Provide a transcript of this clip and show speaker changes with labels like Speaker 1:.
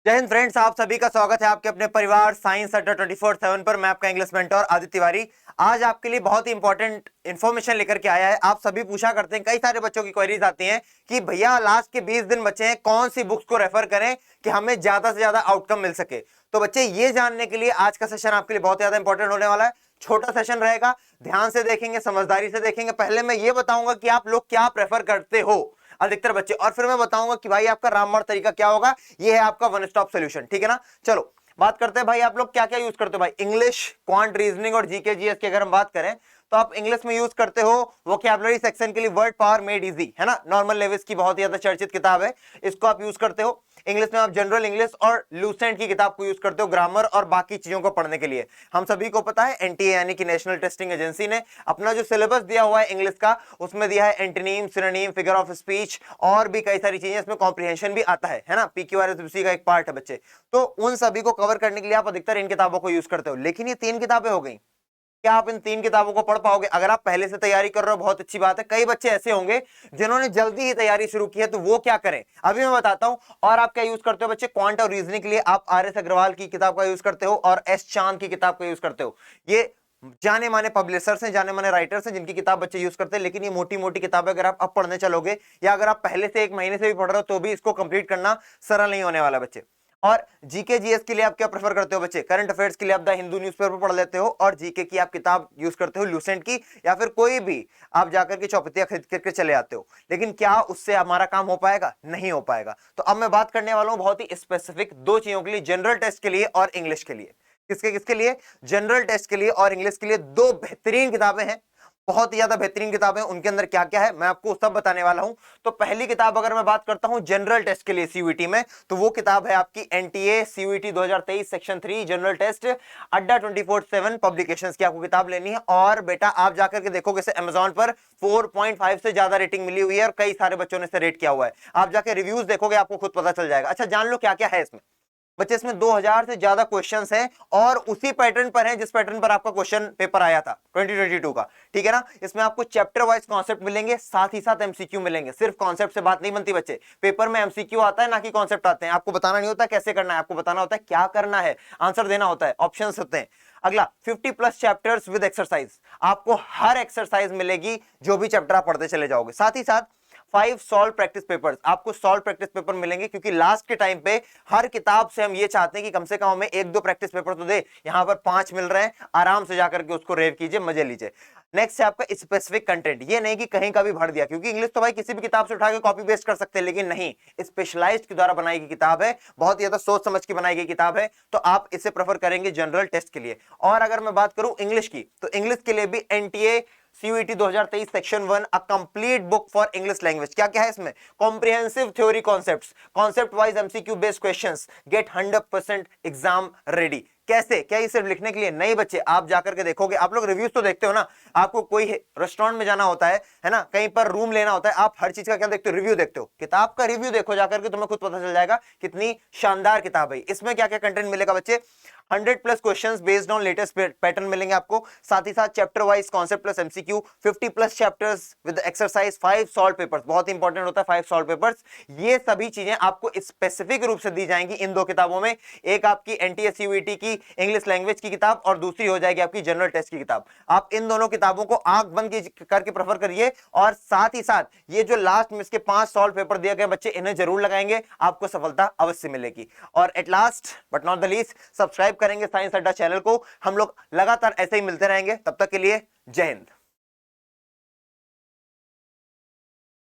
Speaker 1: जय हिंद फ्रेंड्स, आप सभी का स्वागत है आपके अपने परिवार साइंस अड्डा 24/7 पर। मैं आपका इंग्लिश मेंटर आदित्य तिवारी आज आपके लिए बहुत ही इंपॉर्टेंट इन्फॉर्मेशन लेकर के आया है। आप सभी पूछा करते हैं, कई सारे बच्चों की क्वेरीज आती हैं कि भैया लास्ट के 20 दिन बचे हैं, कौन सी बुक्स को रेफर करें कि हमें ज्यादा से ज्यादा आउटकम मिल सके। तो बच्चे ये जानने के लिए आज का सेशन आपके लिए बहुत ज्यादा इंपॉर्टेंट होने वाला है। छोटा सेशन रहेगा, ध्यान से देखेंगे, समझदारी से देखेंगे। पहले मैं ये बताऊंगा कि आप लोग क्या प्रेफर करते हो अधिकतर बच्चे, और फिर मैं बताऊंगा कि भाई आपका रामबाण तरीका क्या होगा। ये है आपका वन स्टॉप सॉल्यूशन, ठीक है ना। चलो बात करते हैं भाई, आप लोग क्या क्या यूज करते हो भाई। इंग्लिश, क्वांट, रीजनिंग और जीके जीएस की अगर हम बात करें तो आप इंग्लिश में यूज करते हो वोकैबुलरी सेक्शन के लिए वर्ड पावर मेड इजी, है ना। नॉर्मल लेविस की बहुत ज्यादा चर्चित किताब है, इसको आप यूज करते हो। इंग्लिश में आप जनरल इंग्लिश और लूसेंट की किताब को यूज करते हो ग्रामर और बाकी चीजों को पढ़ने के लिए। हम सभी को पता है एनटीए यानी कि नेशनल टेस्टिंग एजेंसी ने अपना जो सिलेबस दिया हुआ है इंग्लिश का, उसमें दिया है antonym, synonym, figure of speech और भी कई सारी चीजें। इसमें कॉम्प्रिहेंशन भी आता है ना। पीक्यूआरएस उसी का एक पार्ट है बच्चे। तो उन सभी को कवर करने के लिए आप अधिकतर इन किताबों को यूज करते हो। लेकिन ये 3 किताबें हो गई, क्या आप इन 3 किताबों को पढ़ पाओगे? अगर आप पहले से तैयारी कर रहे हो बहुत अच्छी बात है। कई बच्चे ऐसे होंगे जिन्होंने जल्दी ही तैयारी शुरू की है, तो वो क्या करें अभी मैं बताता हूं। और आप क्या यूज करते हो बच्चे? क्वांट और रीजनिंग के लिए आप आर एस अग्रवाल की किताब का यूज करते हो और एस चांद की किताब का यूज करते हो। ये जाने माने पब्लिशर्स हैं, जाने माने राइटर्स हैं, जिनकी किताब बच्चे यूज करते हैं। लेकिन ये मोटी मोटी किताबें अगर आप अब पढ़ने चलोगे या अगर आप पहले से 1 महीने से भी पढ़ रहे हो तो भी इसको कंप्लीट करना सरल नहीं होने वाला बच्चे। और जीके जीएस के लिए आप क्या प्रेफर करते हो बच्चे? करंट अफेयर्स के लिए आप द हिंदू न्यूज़पेपर पढ़ लेते हो और जीके की आप किताब यूज करते हो लूसेंट की, या फिर कोई भी आप जाकर के चौपतिया खरीद करके चले आते हो। लेकिन क्या उससे हमारा काम हो पाएगा? नहीं हो पाएगा। तो अब मैं बात करने वाला हूं बहुत ही स्पेसिफिक 2 चीजों के लिए, जनरल टेस्ट के लिए और इंग्लिश के लिए। किसके किसके लिए? जनरल टेस्ट के लिए और इंग्लिश के लिए 2 बेहतरीन किताबें हैं, बहुत ही ज्यादा बेहतरीन किताबें। उनके अंदर क्या क्या है मैं आपको सब बताने वाला हूं। तो पहली किताब अगर मैं बात करता हूं जनरल टेस्ट के लिए सीयूईटी में, तो वो किताब है आपकी NTA CUET 2023 section 3 general test Adda 24/7 publications की आपको किताब लेनी है। और बेटा आप जाकर के देखोगे इसे अमेजॉन पर 4.5 से ज्यादा रेटिंग मिली हुई है और कई सारे बच्चों ने इसे रेट किया हुआ है। आप जाकर रिव्यूज देखोगे आपको खुद पता चल जाएगा। अच्छा जान लो क्या क्या है इसमें बच्चे। इसमें 2000 से ज्यादा क्वेश्चंस हैं और उसी पैटर्न पर हैं जिस पैटर्न पर आपका क्वेश्चन पेपर आया था 2022 का, ठीक है ना। इसमें आपको चैप्टर वाइज कॉन्सेप्ट मिलेंगे, साथ ही साथ एमसीक्यू मिलेंगे। सिर्फ कॉन्सेप्ट से बात नहीं बनती बच्चे, पेपर में एमसीक्यू आता है ना कि कॉन्सेप्ट आते हैं। आपको बताना नहीं होता कैसे करना है, आपको बताना होता है क्या करना है, आंसर देना होता है, ऑप्शंस होते हैं। अगला 50+ चैप्टर्स विद एक्सरसाइज, आपको हर एक्सरसाइज मिलेगी जो भी चैप्टर आप पढ़ते चले जाओगे। साथ ही साथ 5 सॉल्व प्रैक्टिस पेपर्स, आपको सॉल्व प्रैक्टिस पेपर मिलेंगे, क्योंकि लास्ट के टाइम पे हर किताब से हम ये चाहते हैं कि कम से कम हमें 1-2 प्रैक्टिस पेपर तो दे। यहां पर 5 मिल रहे हैं, आराम से जाकर के उसको रेव कीजिए, मजे लीजिए। नेक्स्ट है आपका स्पेसिफिक कंटेंट, ये नहीं कि कहीं का भी भर दिया, क्योंकि इंग्लिश तो भाई किसी भी किताब से उठा के कॉपी पेस्ट कर सकते हैं, लेकिन नहीं, स्पेशलाइज्ड के द्वारा बनाई गई किताब है, बहुत ज्यादा सोच समझ के बनाई गई किताब है। तो आप इसे प्रेफर करेंगे जनरल टेस्ट के लिए। और अगर मैं बात करूं इंग्लिश की, तो इंग्लिश के लिए भी NTA CUET 2023 section 1 a complete book for English language. क्या क्या है इसमें? Comprehensive theory concepts, concept wise MCQ based questions, get 100% exam ready. कैसे? क्या ये सिर्फ लिखने के लिए नहीं बच्चे, आप जाकर के देखोगे। आप लोग रिव्यूज तो देखते हो ना, आपको कोई रेस्टोरेंट में जाना होता है ना, कहीं पर रूम लेना होता है, आप हर चीज का क्या देखते हो? रिव्यू देखते हो। किताब का रिव्यू देखो जाकर के, तुम्हें खुद पता चल जाएगा कितनी शानदार किताब है। इसमें क्या क्या कंटेंट मिलेगा बच्चे? 100+ questions based on latest pattern मिलेंगे आपको, साथ ही साथ chapter wise concept plus MCQ, 50+ chapters with exercise, 5 solve papers, बहुत इंपॉर्टेंट होता है 5 सॉल्व पेपर्स। ये सभी चीजें आपको स्पेसिफिक रूप से दी जाएंगी इन 2 किताबों में। एक आपकी एनटीए सीयूईटी की इंग्लिश लैंग्वेज की किताब और दूसरी हो जाएगी आपकी जनरल टेस्ट की किताब। आप इन दोनों किताबों को आंख बंद करके प्रेफर करिए, और साथ ही साथ ये जो लास्ट में इसके 5 सॉल्व पेपर दिए गए बच्चे, इन्हें जरूर लगाएंगे, आपको सफलता अवश्य मिलेगी। और at last but not the least, subscribe करेंगे साइंस अड्डा चैनल को। हम लोग लगातार ऐसे ही मिलते रहेंगे, तब तक के लिए जय हिंद।